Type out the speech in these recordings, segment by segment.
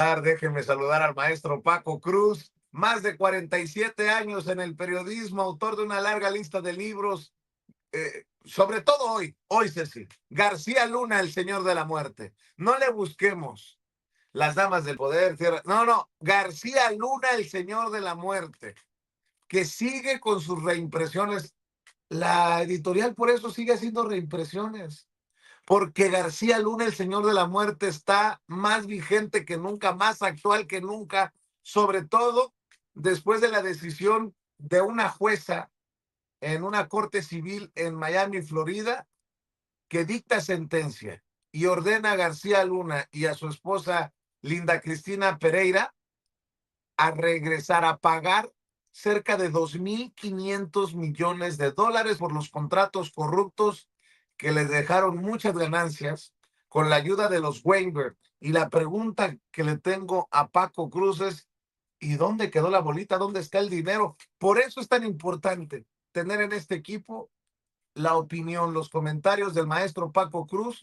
Déjeme saludar al maestro Paco Cruz, más de 47 años en el periodismo, autor de una larga lista de libros, sobre todo hoy Ceci, García Luna, el señor de la muerte. No le busquemos las damas del poder, no, García Luna, el señor de la muerte, que sigue con sus reimpresiones. La editorial por eso sigue haciendo reimpresiones, porque García Luna, el señor de la muerte, está más vigente que nunca, más actual que nunca, sobre todo después de la decisión de una jueza en una corte civil en Miami, Florida, que dicta sentencia y ordena a García Luna y a su esposa Linda Cristina Pereira a regresar a pagar cerca de 2.500 millones de dólares por los contratos corruptos que les dejaron muchas ganancias con la ayuda de los Weinberg. Y la pregunta que le tengo a Paco Cruz es, ¿y dónde quedó la bolita? ¿Dónde está el dinero? Por eso es tan importante tener en este equipo la opinión, los comentarios del maestro Paco Cruz,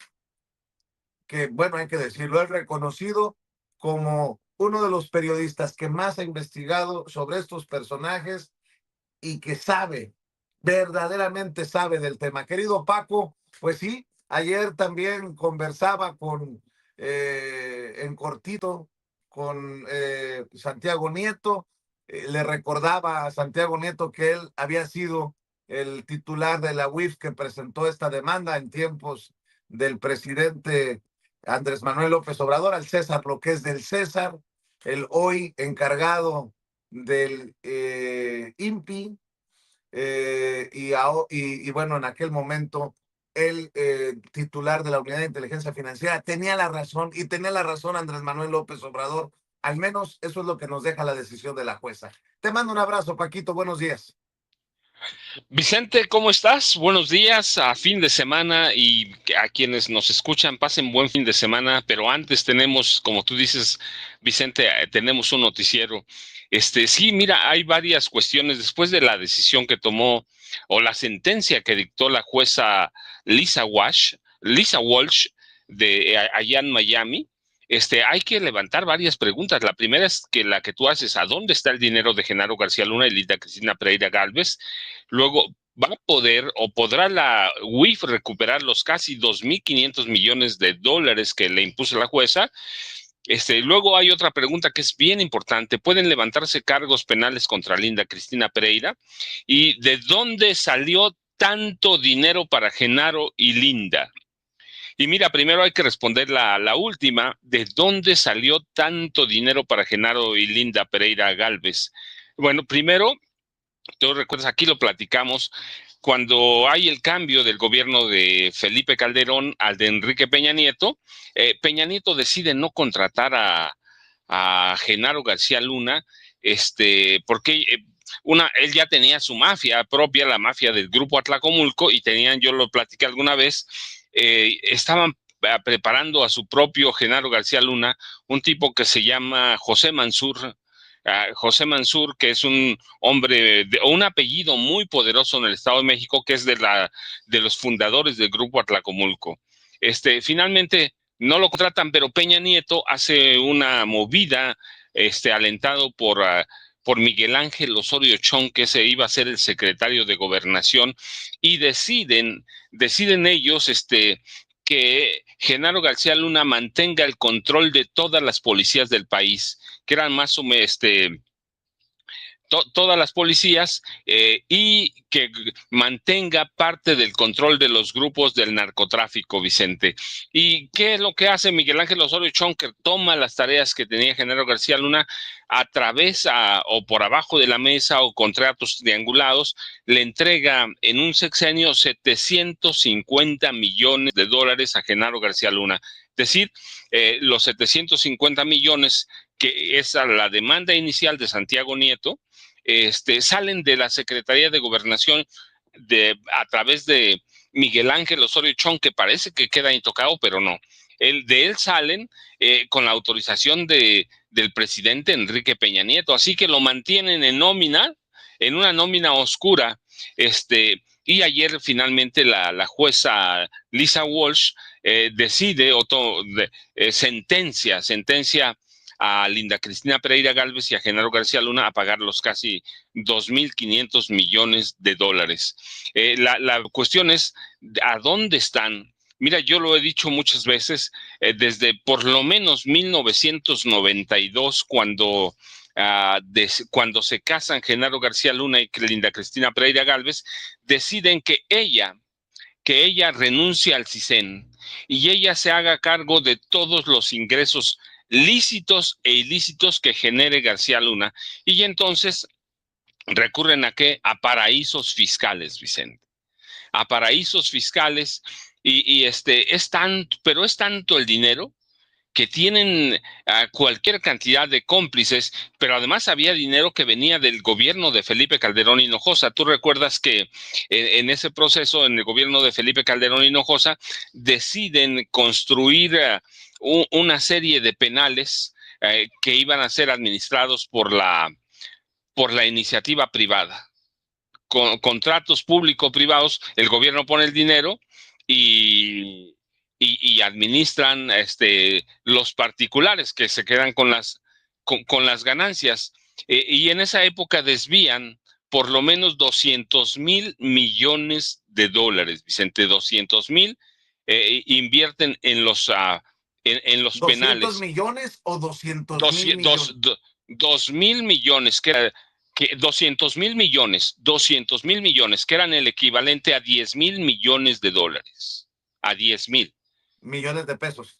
que, bueno, hay que decirlo, es reconocido como uno de los periodistas que más ha investigado sobre estos personajes y que sabe, verdaderamente sabe del tema. Querido Paco, pues sí, ayer también conversaba en cortito con Santiago Nieto. Le recordaba a Santiago Nieto que él había sido el titular de la UIF que presentó esta demanda en tiempos del presidente Andrés Manuel López Obrador, al César lo que es del César, el hoy encargado del INPI, y bueno, en aquel momento el titular de la Unidad de Inteligencia Financiera tenía la razón, y tenía la razón Andrés Manuel López Obrador. Al menos eso es lo que nos deja la decisión de la jueza. Te mando un abrazo, Paquito, buenos días. Vicente, ¿cómo estás? Buenos días, a fin de semana, y a quienes nos escuchan, pasen buen fin de semana, pero antes tenemos, como tú dices, Vicente, tenemos un noticiero. Sí, mira, hay varias cuestiones después de la decisión que tomó o la sentencia que dictó la jueza Lisa Walsh de allá en Miami. Hay que levantar varias preguntas. La primera es que la que tú haces, ¿a dónde está el dinero de Genaro García Luna y Linda Cristina Pereira Gálvez? Luego, ¿va a poder o podrá la UIF recuperar los casi 2.500 millones de dólares que le impuso la jueza? Luego hay otra pregunta que es bien importante. ¿Pueden levantarse cargos penales contra Linda Cristina Pereira? ¿Y de dónde salió tanto dinero para Genaro y Linda? Y mira, primero hay que responder la última. ¿De dónde salió tanto dinero para Genaro y Linda Pereira Gálvez? Bueno, primero, tú recuerdas, aquí lo platicamos, cuando hay el cambio del gobierno de Felipe Calderón al de Enrique Peña Nieto decide no contratar a Genaro García Luna, porque él ya tenía su mafia propia, la mafia del Grupo Atlacomulco, y tenían, yo lo platiqué alguna vez, estaban preparando a su propio Genaro García Luna, un tipo que se llama José Mansur, que es un hombre o un apellido muy poderoso en el Estado de México, que es de los fundadores del Grupo Atlacomulco. Finalmente no lo contratan, pero Peña Nieto hace una movida, alentado por Miguel Ángel Osorio Chong, que se iba a ser el secretario de Gobernación, y deciden ellos, que Genaro García Luna mantenga el control de todas las policías del país, que eran más o menos todas las policías, y que mantenga parte del control de los grupos del narcotráfico, Vicente. ¿Y qué es lo que hace Miguel Ángel Osorio Chong? Que toma las tareas que tenía Genaro García Luna a través o por abajo de la mesa o contratos triangulados, le entrega en un sexenio 750 millones de dólares a Genaro García Luna. Es decir, los 750 millones, que es a la demanda inicial de Santiago Nieto, salen de la Secretaría de Gobernación a través de Miguel Ángel Osorio Chong, que parece que queda intocado, pero no. De él salen con la autorización del presidente Enrique Peña Nieto, así que lo mantienen en una nómina oscura. Y ayer finalmente la jueza Lisa Walsh decide sentencia a Linda Cristina Pereira Gálvez y a Genaro García Luna a pagar los casi 2.500 millones de dólares. La cuestión es, ¿a dónde están? Mira, yo lo he dicho muchas veces, desde por lo menos 1992, cuando se casan Genaro García Luna y Linda Cristina Pereira Gálvez, deciden que ella renuncie al CISEN y ella se haga cargo de todos los ingresos lícitos e ilícitos que genere García Luna. Y entonces recurren ¿a qué? A paraísos fiscales, Vicente. A paraísos fiscales pero es tanto el dinero que tienen cualquier cantidad de cómplices, pero además había dinero que venía del gobierno de Felipe Calderón Hinojosa. Tú recuerdas que en ese proceso, en el gobierno de Felipe Calderón Hinojosa, deciden construir una serie de penales que iban a ser administrados por la iniciativa privada. Contratos público-privados, el gobierno pone el dinero y administran los particulares que se quedan con las ganancias. Y en esa época desvían por lo menos 200,000 millones de dólares, Vicente. 200,000 invierten en los ¿200 penales. millones o 200,000 millones? 2,000 millones, que 200,000 millones, 200,000 millones, que eran el equivalente a 10,000 millones de dólares, a 10,000 millones de pesos.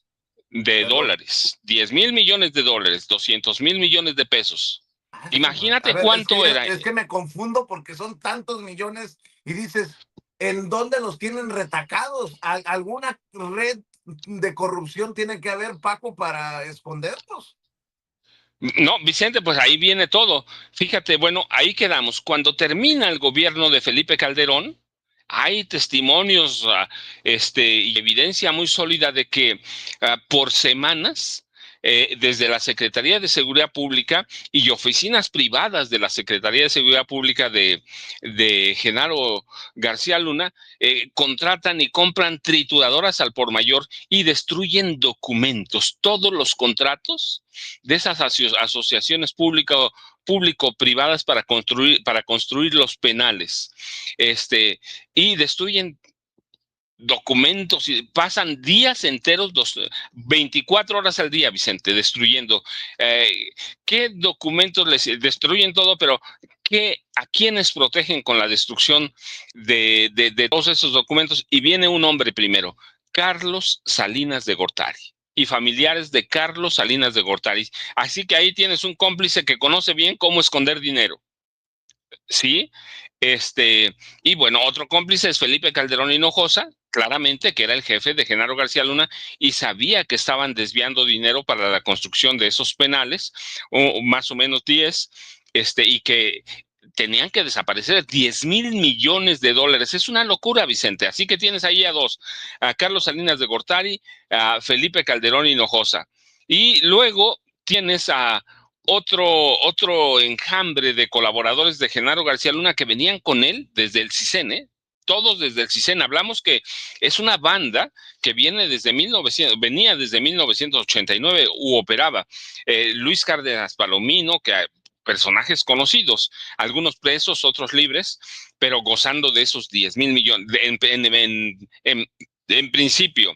De dólares, 10,000 millones de dólares, 200,000 millones de pesos. Imagínate cuánto era. Es que me confundo porque son tantos millones y dices, ¿en dónde los tienen retacados? ¿Alguna red de corrupción tiene que haber, Paco, para esconderlos? No, Vicente, pues ahí viene todo. Fíjate, bueno, ahí quedamos. Cuando termina el gobierno de Felipe Calderón, hay testimonios y evidencia muy sólida de que por semanas, desde la Secretaría de Seguridad Pública y oficinas privadas de la Secretaría de Seguridad Pública de Genaro García Luna, contratan y compran trituradoras al por mayor y destruyen documentos. Todos los contratos de esas asociaciones público-privadas para construir los penales. Y destruyen documentos y pasan días enteros, 24 horas al día, Vicente, destruyendo. ¿Qué documentos les destruyen todo? Pero ¿a quiénes protegen con la destrucción de todos esos documentos? Y viene un hombre primero, Carlos Salinas de Gortari y familiares de Carlos Salinas de Gortari. Así que ahí tienes un cómplice que conoce bien cómo esconder dinero. ¿Sí? Y bueno, otro cómplice es Felipe Calderón Hinojosa, claramente, que era el jefe de Genaro García Luna y sabía que estaban desviando dinero para la construcción de esos penales, o más o menos 10, y que tenían que desaparecer 10,000 millones de dólares. Es una locura, Vicente. Así que tienes ahí a Carlos Salinas de Gortari, a Felipe Calderón Hinojosa. Y luego tienes a otro enjambre de colaboradores de Genaro García Luna que venían con él desde el CISEN, todos desde el CISEN. Hablamos que es una banda que venía desde 1989 operaba. Luis Cárdenas Palomino, que personajes conocidos, algunos presos, otros libres, pero gozando de esos 10,000 millones en principio.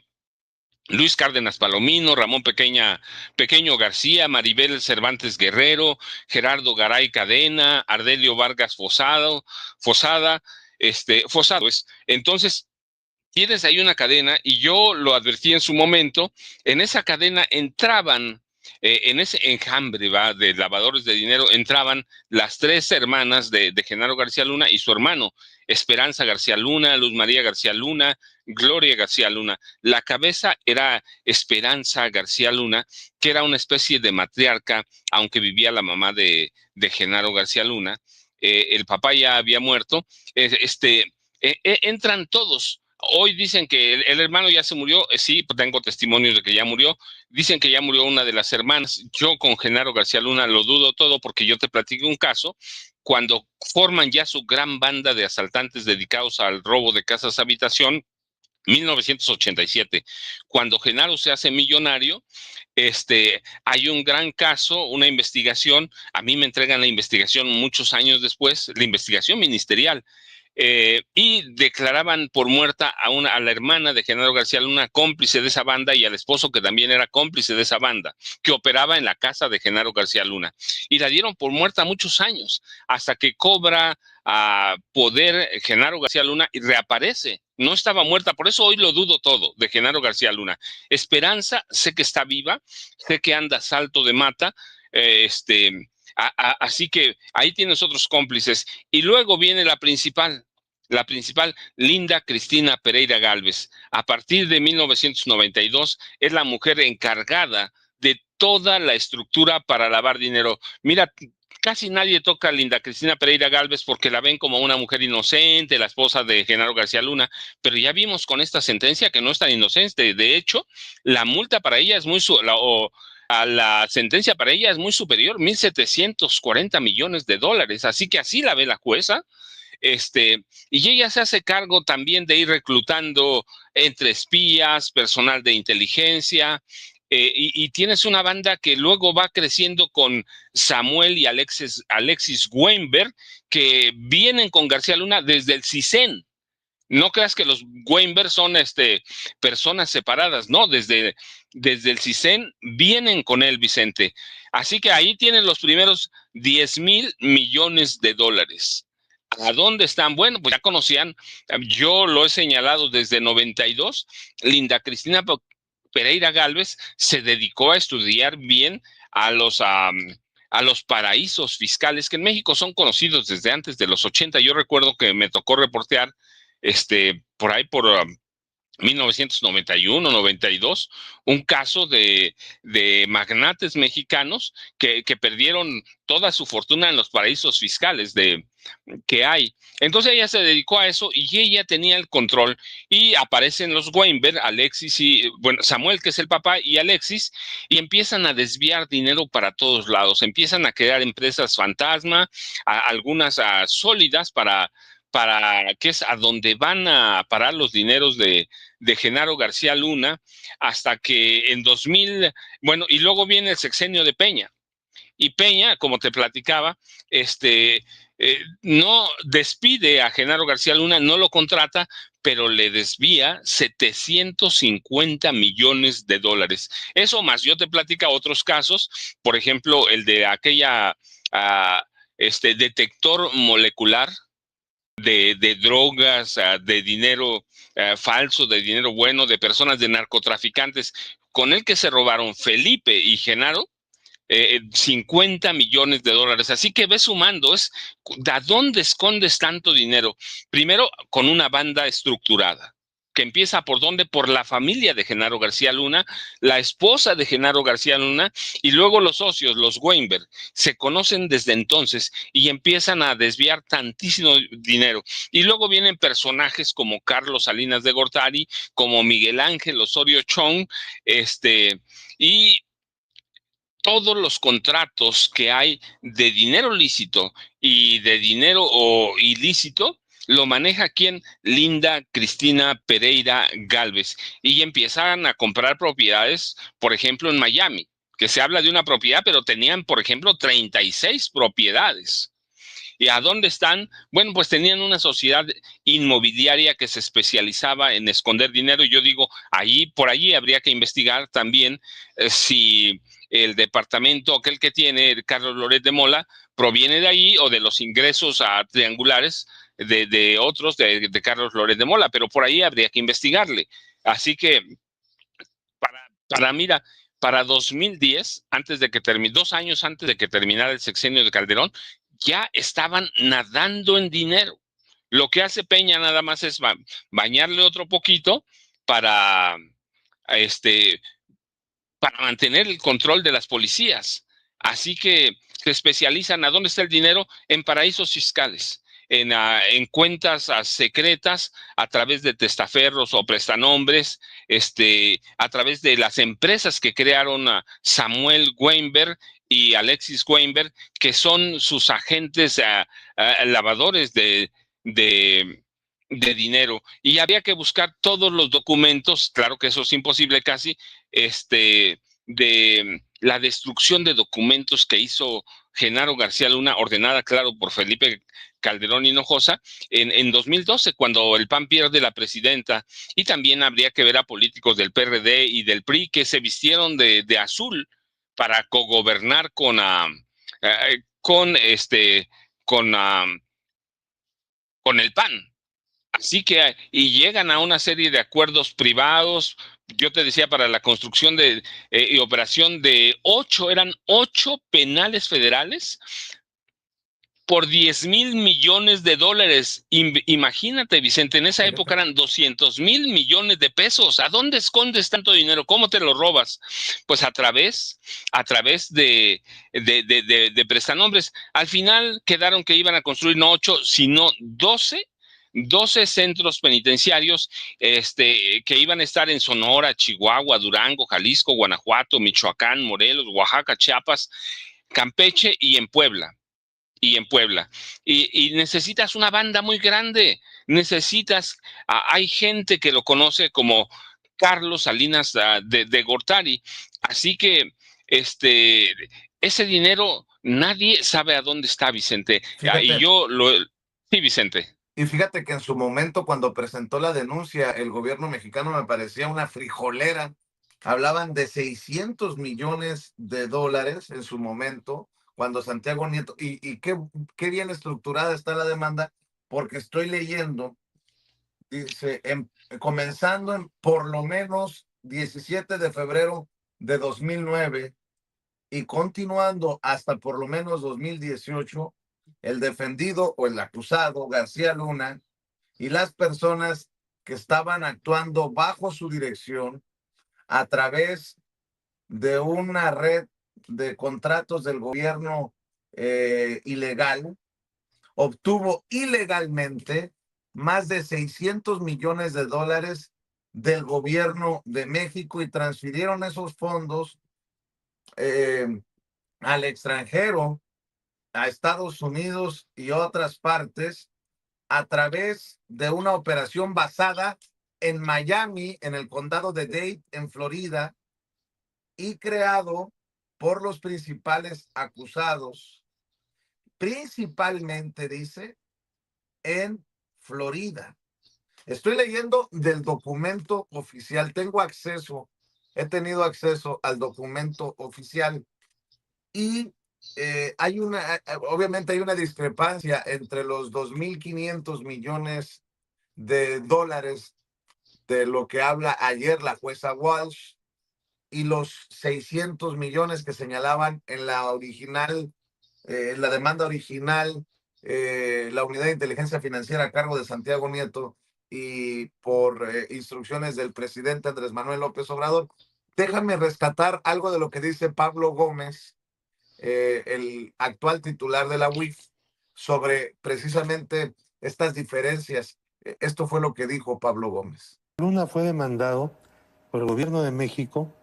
Luis Cárdenas Palomino, Ramón Pequeño García, Maribel Cervantes Guerrero, Gerardo Garay Cadena, Ardelio Vargas Fosada. Entonces, tienes ahí una cadena, y yo lo advertí en su momento. En esa cadena entraban, en ese enjambre de lavadores de dinero, entraban las tres hermanas de Genaro García Luna y su hermano, Esperanza García Luna, Luz María García Luna, Gloria García Luna. La cabeza era Esperanza García Luna, que era una especie de matriarca, aunque vivía la mamá de Genaro García Luna. El papá ya había muerto. Entran todos. Hoy dicen que el hermano ya se murió. Sí, tengo testimonios de que ya murió. Dicen que ya murió una de las hermanas. Yo con Genaro García Luna lo dudo todo, porque yo te platiqué un caso cuando forman ya su gran banda de asaltantes dedicados al robo de casas habitación. 1987, cuando Genaro se hace millonario. Hay un gran caso, una investigación, a mí me entregan la investigación muchos años después, la investigación ministerial, y declaraban por muerta a la hermana de Genaro García Luna, cómplice de esa banda, y al esposo, que también era cómplice de esa banda, que operaba en la casa de Genaro García Luna. Y la dieron por muerta muchos años, hasta que cobra poder Genaro García Luna y reaparece. No estaba muerta, por eso hoy lo dudo todo de Genaro García Luna. Esperanza, sé que está viva, sé que anda salto de mata, así que ahí tienes otros cómplices. Y luego viene la principal, Linda Cristina Pereira Gálvez. A partir de 1992 es la mujer encargada de toda la estructura para lavar dinero. Mira, casi nadie toca a Linda Cristina Pereira Gálvez porque la ven como una mujer inocente, la esposa de Genaro García Luna, pero ya vimos con esta sentencia que no es tan inocente. De hecho, la multa para ella es la sentencia para ella es muy superior, 1.740 millones de dólares. Así que así la ve la jueza. Y ella se hace cargo también de ir reclutando entre espías, personal de inteligencia, y tienes una banda que luego va creciendo con Samuel y Alexis Weinberg, que vienen con García Luna desde el CISEN. No creas que los Weinberg son personas separadas, no, desde el CISEN vienen con él, Vicente. Así que ahí tienen los primeros 10,000 millones de dólares. ¿A dónde están? Bueno, pues ya conocían, yo lo he señalado desde 92, Linda Cristina Pereira Gálvez se dedicó a estudiar bien a los paraísos fiscales, que en México son conocidos desde antes de los 80. Yo recuerdo que me tocó reportear por ahí por 1991, 92, un caso de magnates mexicanos que perdieron toda su fortuna en los paraísos fiscales que hay. Entonces ella se dedicó a eso y ella tenía el control, y aparecen los Weinberg, Alexis Samuel, que es el papá, y Alexis, y empiezan a desviar dinero para todos lados, empiezan a crear empresas fantasma, algunas sólidas que es a donde van a parar los dineros de Genaro García Luna, hasta que en 2000, bueno, y luego viene el sexenio de Peña. Y Peña, como te platicaba, no despide a Genaro García Luna, no lo contrata, pero le desvía 750 millones de dólares. Eso más, yo te platica otros casos, por ejemplo, el de aquella detector molecular de drogas, de dinero falso, de dinero bueno, de personas, de narcotraficantes, con el que se robaron Felipe y Genaro 50 millones de dólares. Así que ves sumando, ¿a dónde escondes tanto dinero? Primero, con una banda estructurada, que empieza por dónde, por la familia de Genaro García Luna, la esposa de Genaro García Luna, y luego los socios, los Weinberg, se conocen desde entonces y empiezan a desviar tantísimo dinero. Y luego vienen personajes como Carlos Salinas de Gortari, como Miguel Ángel Osorio Chong, y todos los contratos que hay de dinero lícito y de dinero ilícito lo maneja ¿quién? Linda Cristina Pereira Gálvez. Y empiezan a comprar propiedades, por ejemplo, en Miami, que se habla de una propiedad, pero tenían, por ejemplo, 36 propiedades. ¿Y a dónde están? Bueno, pues tenían una sociedad inmobiliaria que se especializaba en esconder dinero. Y yo digo, por allí habría que investigar también si el departamento, aquel que tiene Carlos Loret de Mola, proviene de ahí o de los ingresos triangulares de otros, de Carlos Loret de Mola, pero por ahí habría que investigarle. Así que, mira, para 2010, 2 años antes de que terminara el sexenio de Calderón, ya estaban nadando en dinero. Lo que hace Peña nada más es bañarle otro poquito para mantener el control de las policías. Así que se especializan, ¿a dónde está el dinero? En paraísos fiscales, en cuentas secretas, a través de testaferros o prestanombres, a través de las empresas que crearon Samuel Weinberg y Alexis Weinberg, que son sus agentes lavadores de de dinero y había que buscar todos los documentos, claro que eso es imposible casi, de la destrucción de documentos que hizo Genaro García Luna, ordenada, claro, por Felipe Calderón Hinojosa, en 2012, cuando el PAN pierde la presidenta, y también habría que ver a políticos del PRD y del PRI que se vistieron de azul para cogobernar con, con, con el PAN. Así que, y llegan a una serie de acuerdos privados, yo te decía, para la construcción y operación de eran 8 penales federales por 10,000 millones de dólares. Imagínate, Vicente, en esa época eran 200,000 millones de pesos. ¿A dónde escondes tanto dinero? ¿Cómo te lo robas? Pues a través de prestanombres. Al final quedaron que iban a construir no 8, sino 12 centros penitenciarios que iban a estar en Sonora, Chihuahua, Durango, Jalisco, Guanajuato, Michoacán, Morelos, Oaxaca, Chiapas, Campeche y en Puebla. Y necesitas una banda muy grande, hay gente que lo conoce como Carlos Salinas de Gortari, así que este, ese dinero nadie sabe a dónde está, Vicente. Fíjate, Sí, Vicente. y fíjate que en su momento, cuando presentó la denuncia, el gobierno mexicano me parecía una frijolera. Hablaban de 600 millones de dólares en su momento, cuando Santiago Nieto, y qué bien estructurada está la demanda, porque estoy leyendo, dice, comenzando en por lo menos 17 de febrero de 2009 y continuando hasta por lo menos 2018, el defendido o el acusado, García Luna, y las personas que estaban actuando bajo su dirección a través de una red de contratos del gobierno ilegal, obtuvo ilegalmente más de 600 millones de dólares del gobierno de México y transfirieron esos fondos eh, al extranjero, a Estados Unidos y otras partes, a través de una operación basada en Miami, en el condado de Dade, en Florida, y creado por los principales acusados, principalmente, dice, en Florida. Estoy leyendo del documento oficial, he tenido acceso al documento oficial y obviamente hay una discrepancia entre los 2.500 millones de dólares de lo que habla ayer la jueza Walsh y los 600 millones que señalaban en la original, la demanda original, la unidad de inteligencia financiera a cargo de Santiago Nieto y por instrucciones del presidente Andrés Manuel López Obrador. Déjame rescatar algo de lo que dice Pablo Gómez, el actual titular de la UIF, sobre precisamente estas diferencias. Esto fue lo que dijo Pablo Gómez. Luna fue demandado por el gobierno de México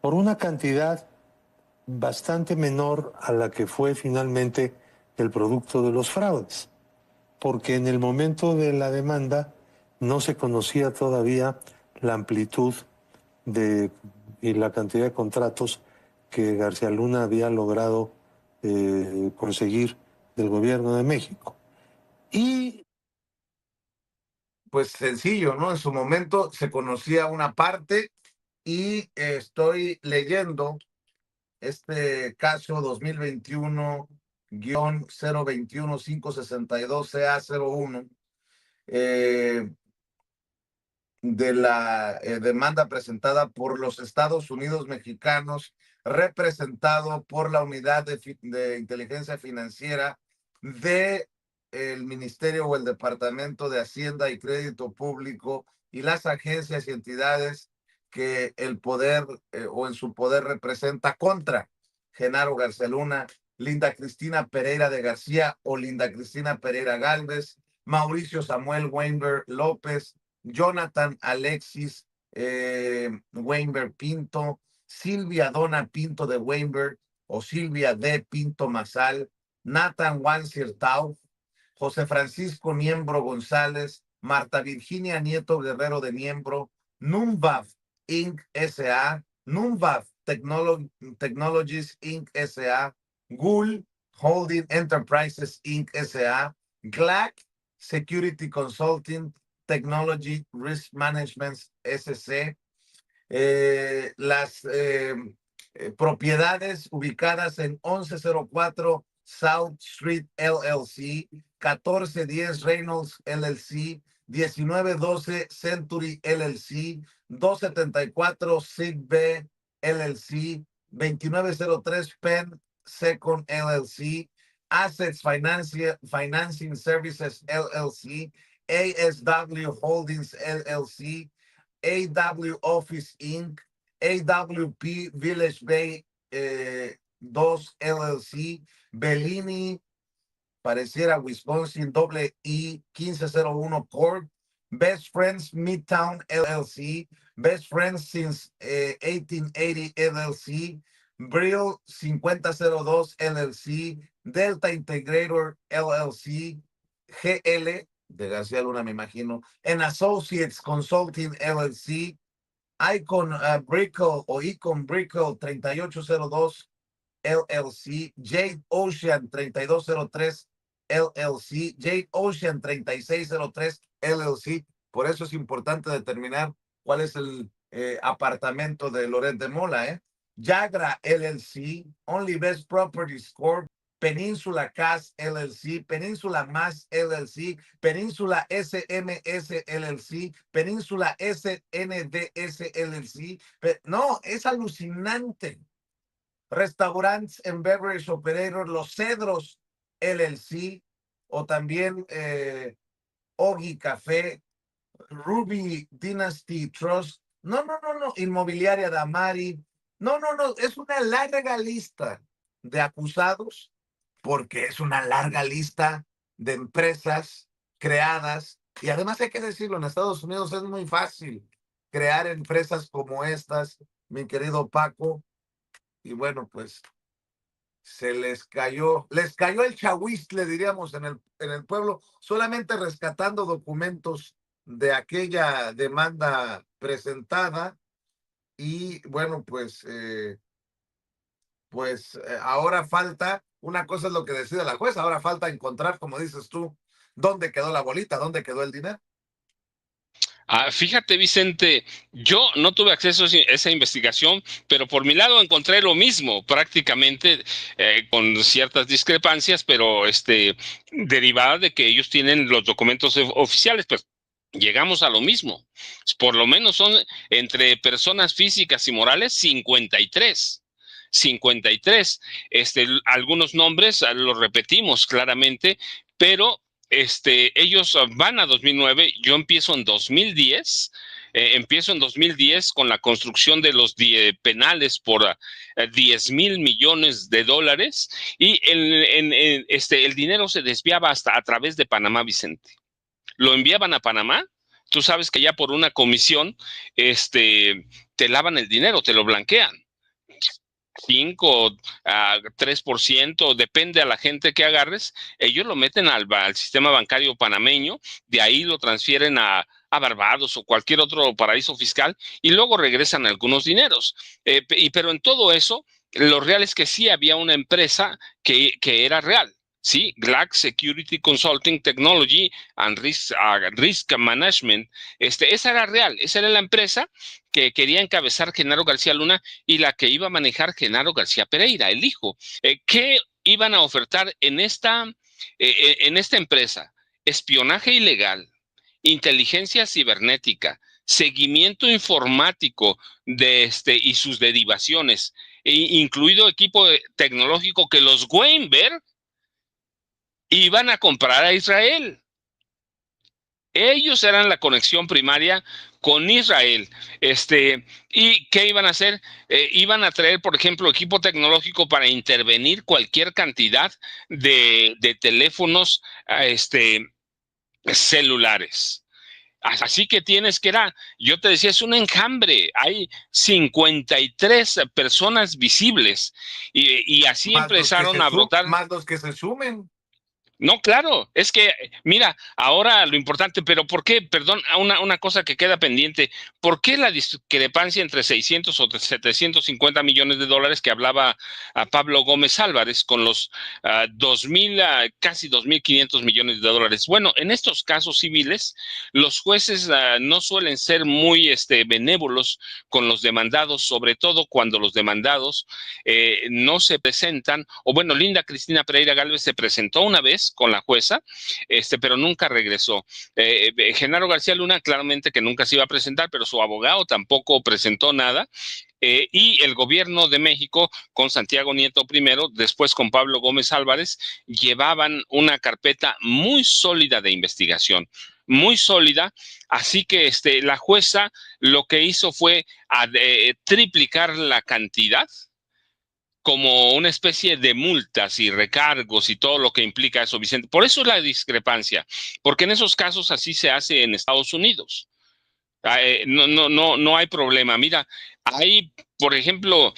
por una cantidad bastante menor a la que fue finalmente el producto de los fraudes, porque en el momento de la demanda no se conocía todavía la amplitud y la cantidad de contratos que García Luna había logrado conseguir del gobierno de México. Y pues sencillo, ¿no? En su momento se conocía una parte y estoy leyendo este caso 2021-021-562-CA01 de la demanda presentada por los Estados Unidos mexicanos, representado por la unidad de inteligencia financiera de el Ministerio o el Departamento de Hacienda y Crédito Público y las agencias y entidades que el poder o en su poder representa contra Genaro García Luna, Linda Cristina Pereira de García o Linda Cristina Pereira Gálvez, Mauricio Samuel Weinberg López, Jonathan Alexis Weinberg Pinto, Silvia Donna Pinto de Weinberg o Silvia D. Pinto Masal, Nathan Wansir Tau, José Francisco Niembro González, Marta Virginia Nieto Guerrero de Niembro, Numvav Inc. S.A., Numvav Technologies Inc. S.A., GUL Holding Enterprises Inc. S.A., GLAC Security Consulting Technology Risk Management S.C., las propiedades ubicadas en 1104 South Street LLC, 1410 Reynolds LLC, 1912 Century LLC, 274 Sig B LLC, 2903 Penn Second LLC, Assets Financing Services LLC, ASW Holdings LLC, AW Office Inc., AWP Village Bay 2 LLC, Bellini, pareciera Wisconsin, E 1501 Corp., Best Friends Midtown LLC, Best Friends since 1880 LLC, Brill 5002 LLC, Delta Integrator LLC, GL, de García Luna me imagino, and Associates Consulting LLC, Icon Brickle o Icon Brickle 3802 LLC, Jade Ocean 3203 LLC, Jade Ocean 3603 LLC. Por eso es importante determinar cuál es el apartamento de Loret de Mola, Jagra LLC, Only Best Properties Corp., Península CAS LLC, Península MAS LLC, Península SMS LLC, Península SNDS LLC. No, es alucinante. Restaurants and Beverage Operator, Los Cedros LLC, o también Ogi Café, Ruby Dynasty Trust. No, Inmobiliaria Damari. No, es una larga lista de acusados, porque es una larga lista de empresas creadas. Y además hay que decirlo, en Estados Unidos es muy fácil crear empresas como estas, mi querido Paco. Y bueno, pues les cayó el chahuistle, diríamos, en el pueblo, solamente rescatando documentos de aquella demanda presentada. Y bueno, pues ahora falta, una cosa es lo que decide la jueza, ahora falta encontrar, como dices tú, dónde quedó la bolita, dónde quedó el dinero. Fíjate, Vicente, yo no tuve acceso a esa investigación, pero por mi lado encontré lo mismo, prácticamente con ciertas discrepancias, pero derivada de que ellos tienen los documentos oficiales, pues llegamos a lo mismo. Por lo menos son entre personas físicas y morales 53. Algunos nombres los repetimos claramente, pero ellos van a 2009, yo empiezo en 2010. Empiezo en 2010 con la construcción de los penales por 10,000 millones de dólares y el dinero se desviaba hasta a través de Panamá, Vicente. Lo enviaban a Panamá. Tú sabes que ya por una comisión te lavan el dinero, te lo blanquean. 5 a 3%, depende a la gente que agarres, ellos lo meten al sistema bancario panameño, de ahí lo transfieren a Barbados o cualquier otro paraíso fiscal y luego regresan algunos dineros. Pero en todo eso, lo real es que sí había una empresa que era real. Sí, GLAC Security Consulting Technology and Risk Management. Esa era real, esa era la empresa que quería encabezar Genaro García Luna y la que iba a manejar Genaro García Pereira, el hijo. ¿Qué iban a ofertar en esta empresa? Espionaje ilegal, inteligencia cibernética, seguimiento informático y sus derivaciones, incluido equipo tecnológico que los Weinberg iban a comprar a Israel. Ellos eran la conexión primaria con Israel. ¿Y qué iban a hacer? Iban a traer, por ejemplo, equipo tecnológico para intervenir cualquier cantidad de teléfonos celulares. Así que yo te decía, es un enjambre. Hay 53 personas visibles y así empezaron a brotar. Más los que se sumen. No, claro, es que, mira, ahora lo importante, pero ¿por qué? Perdón, una cosa que queda pendiente, ¿por qué la discrepancia entre 600 o 750 millones de dólares que hablaba a Pablo Gómez Álvarez con los 2,000, casi 2,500 millones de dólares? Bueno, en estos casos civiles, los jueces no suelen ser muy benévolos con los demandados, sobre todo cuando los demandados no se presentan, o bueno, Linda Cristina Pereira Gálvez se presentó una vez con la jueza, pero nunca regresó. Genaro García Luna, claramente que nunca se iba a presentar, pero su abogado tampoco presentó nada. Y el gobierno de México, con Santiago Nieto primero, después con Pablo Gómez Álvarez, llevaban una carpeta muy sólida de investigación, muy sólida, así que la jueza lo que hizo fue triplicar la cantidad como una especie de multas y recargos y todo lo que implica eso, Vicente. Por eso es la discrepancia, porque en esos casos así se hace en Estados Unidos. No hay problema. Mira, hay, por ejemplo,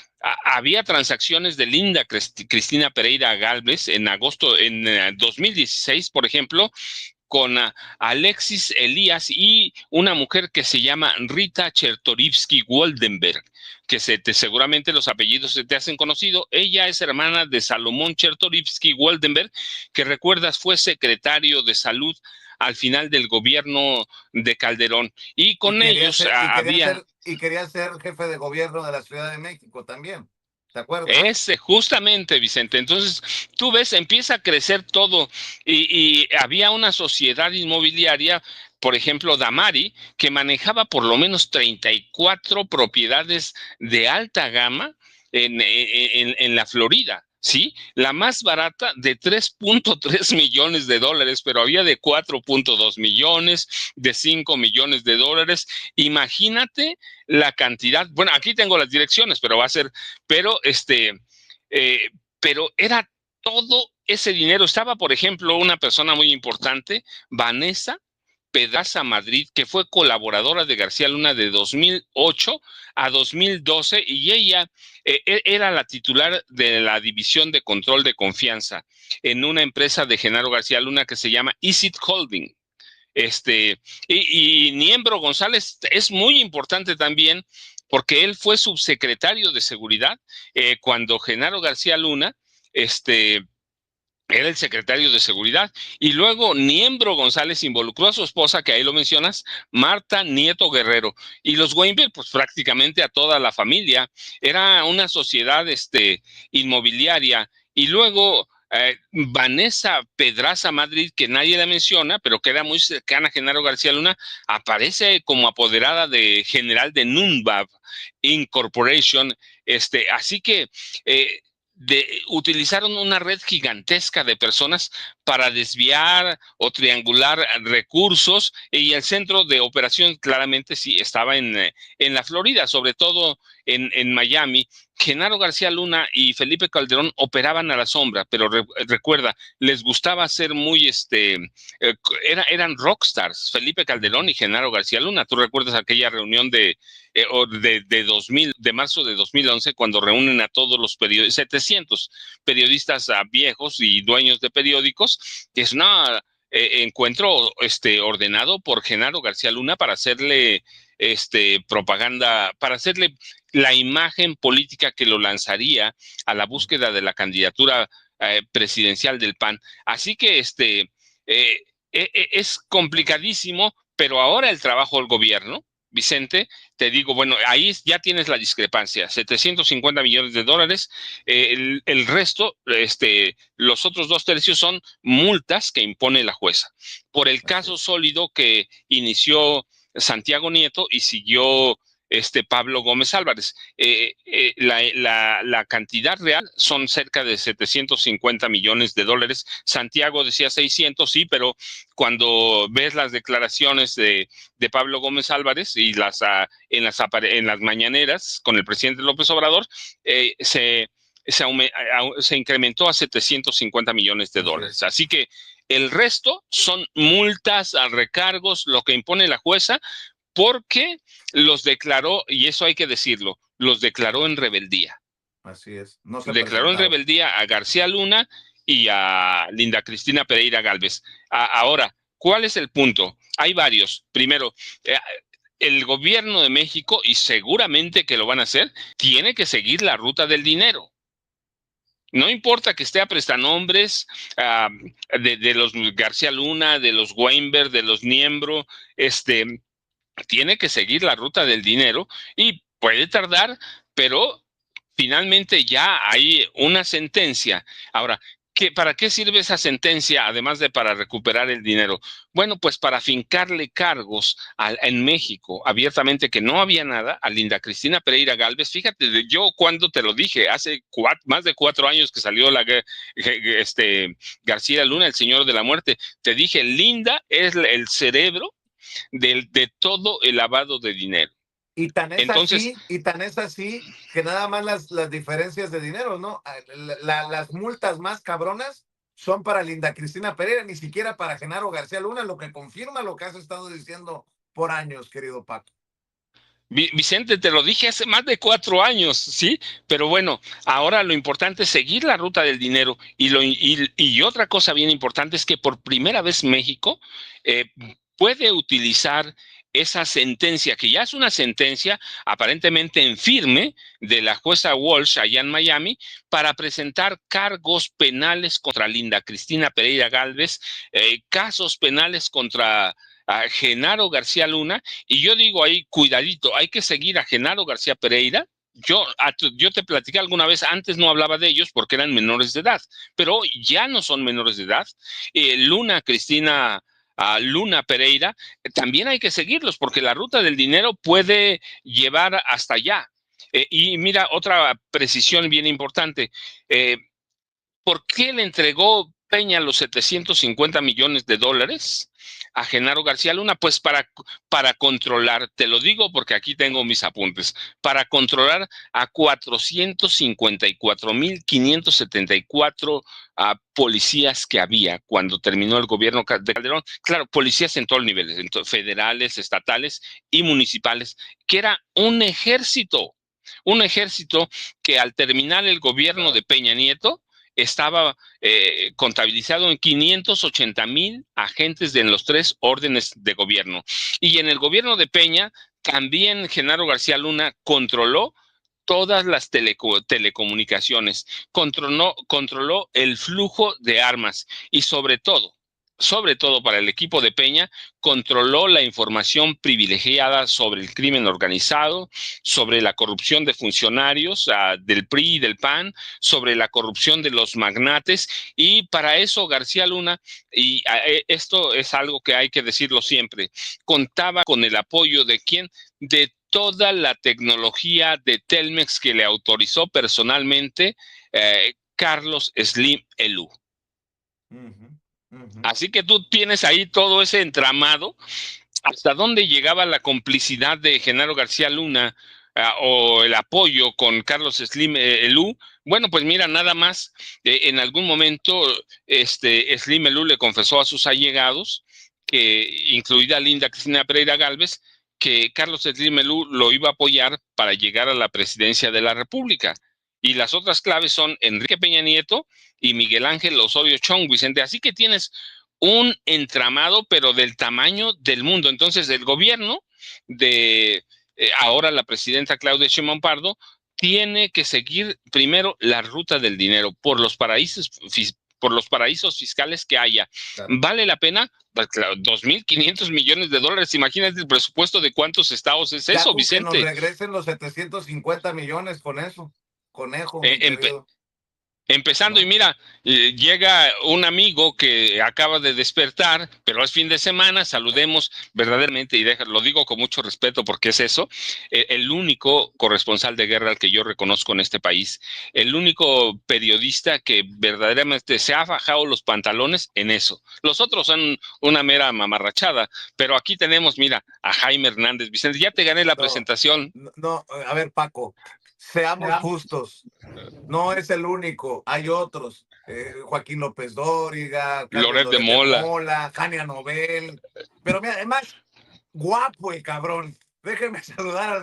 había transacciones de Linda Cristina Pereira Gálvez en agosto, en 2016, por ejemplo, con Alexis Elías y una mujer que se llama Rita Chertorivsky-Woldenberg, que seguramente los apellidos se te hacen conocido. Ella es hermana de Salomón Chertorivsky-Woldenberg, que recuerdas fue secretario de salud al final del gobierno de Calderón. Y con ellos había... Y quería ser jefe de gobierno de la Ciudad de México también. ¿Te acuerdas? Justamente, Vicente. Entonces, tú ves, empieza a crecer todo y había una sociedad inmobiliaria, por ejemplo, Damari, que manejaba por lo menos 34 propiedades de alta gama en la Florida. Sí, la más barata de 3.3 millones de dólares, pero había de 4.2 millones, de 5 millones de dólares. Imagínate la cantidad. Bueno, aquí tengo las direcciones, pero va a ser, pero pero era todo ese dinero. Estaba, por ejemplo, una persona muy importante, Vanessa Pedraza Madrid, que fue colaboradora de García Luna de 2008 a 2012, y ella era la titular de la división de control de confianza en una empresa de Genaro García Luna que se llama Isit Holding. Y Niembro González es muy importante también porque él fue subsecretario de seguridad cuando Genaro García Luna era el secretario de seguridad, y luego Niembro González involucró a su esposa, que ahí lo mencionas, Marta Nieto Guerrero, y los Weinberg, pues prácticamente a toda la familia. Era una sociedad inmobiliaria, y luego Vanessa Pedraza Madrid, que nadie la menciona, pero que era muy cercana a Genaro García Luna, aparece como apoderada de general de Nunbab Incorporation. Así que utilizaron una red gigantesca de personas para desviar o triangular recursos, y el centro de operación claramente sí estaba en la Florida, sobre todo en Miami. Genaro García Luna y Felipe Calderón operaban a la sombra, pero recuerda, les gustaba ser muy, eran rockstars, Felipe Calderón y Genaro García Luna. ¿Tú recuerdas aquella reunión de 2000, de marzo de 2011, cuando reúnen a todos los 700 periodistas viejos y dueños de periódicos, que es una encuentro ordenado por Genaro García Luna para hacerle propaganda, para hacerle la imagen política que lo lanzaría a la búsqueda de la candidatura presidencial del PAN? Así que es complicadísimo, pero ahora el trabajo del gobierno, Vicente, te digo, bueno, ahí ya tienes la discrepancia, 750 millones de dólares, el resto, los otros 2/3 son multas que impone la jueza por el caso sólido que inició Santiago Nieto y siguió Pablo Gómez Álvarez. La cantidad real son cerca de 750 millones de dólares. Santiago decía 600, sí, pero cuando ves las declaraciones de Pablo Gómez Álvarez y en las mañaneras con el presidente López Obrador, se incrementó a 750 millones de dólares. Así que el resto son multas, recargos, lo que impone la jueza, porque los declaró, y eso hay que decirlo, los declaró en rebeldía. Así es. No se declaró en rebeldía a García Luna y a Linda Cristina Pereira Gálvez. Ahora, ¿cuál es el punto? Hay varios. Primero, el gobierno de México, y seguramente que lo van a hacer, tiene que seguir la ruta del dinero. No importa que esté a prestanombres de los García Luna, de los Weinberg, de los Niembro, tiene que seguir la ruta del dinero y puede tardar, pero finalmente ya hay una sentencia. Ahora, ¿para qué sirve esa sentencia, además de para recuperar el dinero? Bueno, pues para fincarle cargos en México, abiertamente, que no había nada, a Linda Cristina Pereira Gálvez. Fíjate, yo cuando te lo dije, hace más de 4 años que salió García Luna, el señor de la muerte, te dije, Linda es el cerebro de todo el lavado de dinero. Y tan es Entonces, así que nada más las diferencias de dinero, ¿no? Las multas más cabronas son para Linda Cristina Pereira, ni siquiera para Genaro García Luna, lo que confirma lo que has estado diciendo por años, querido Paco. Vicente, te lo dije hace más de 4 años, ¿sí? Pero bueno, ahora lo importante es seguir la ruta del dinero. Y otra cosa bien importante es que por primera vez México puede utilizar esa sentencia, que ya es una sentencia aparentemente en firme de la jueza Walsh allá en Miami, para presentar cargos penales contra Linda Cristina Pereira Gálvez, casos penales contra a Genaro García Luna. Y yo digo ahí, cuidadito, hay que seguir a Genaro García Pereira. Yo te platiqué alguna vez, antes no hablaba de ellos porque eran menores de edad, pero ya no son menores de edad. Luna Pereira, también hay que seguirlos porque la ruta del dinero puede llevar hasta allá. Y mira, otra precisión bien importante. ¿Por qué le entregó Peña los 750 millones de dólares a Genaro García Luna? Pues para controlar, te lo digo porque aquí tengo mis apuntes, para controlar a 454,574 policías que había cuando terminó el gobierno de Calderón. Claro, policías en todos los niveles, federales, estatales y municipales, que era un ejército que al terminar el gobierno de Peña Nieto, estaba contabilizado en 580,000 agentes en los 3 órdenes de gobierno. Y en el gobierno de Peña, también Genaro García Luna controló todas las telecomunicaciones, controló el flujo de armas y sobre todo para el equipo de Peña, controló la información privilegiada sobre el crimen organizado, sobre la corrupción de funcionarios del PRI y del PAN, sobre la corrupción de los magnates. Y para eso García Luna, y esto es algo que hay que decirlo siempre, contaba con el apoyo de ¿quién? De toda la tecnología de Telmex que le autorizó personalmente Carlos Slim Elú. Así que tú tienes ahí todo ese entramado, hasta dónde llegaba la complicidad de Genaro García Luna o el apoyo con Carlos Slim Elú. Bueno, pues mira, nada más, en algún momento Slim Elú le confesó a sus allegados, incluida Linda Cristina Pereira Gálvez, que Carlos Slim Elú lo iba a apoyar para llegar a la presidencia de la República. Y las otras claves son Enrique Peña Nieto y Miguel Ángel Osorio Chong, Vicente. Así que tienes un entramado, pero del tamaño del mundo. Entonces, el gobierno de ahora la presidenta Claudia Sheinbaum Pardo tiene que seguir primero la ruta del dinero por los paraísos fiscales que haya. Claro. ¿Vale la pena? Pues, claro, 2,500 millones de dólares. Imagínate el presupuesto de cuántos estados es eso, Vicente. Que nos regresen los 750 millones con eso. Conejo. Empezando, ¿no? Y mira, llega un amigo que acaba de despertar, pero es fin de semana, saludemos verdaderamente, y lo digo con mucho respeto porque es eso, el único corresponsal de guerra al que yo reconozco en este país, el único periodista que verdaderamente se ha fajado los pantalones en eso. Los otros son una mera mamarrachada, pero aquí tenemos, mira, a Jaime Hernández. Vicente, ya te gané la presentación. No, a ver, Paco. Seamos justos, no es el único, hay otros, Joaquín López Dóriga, Loret de Mola, Jania Nobel, pero mira, además, guapo el cabrón, déjenme saludar al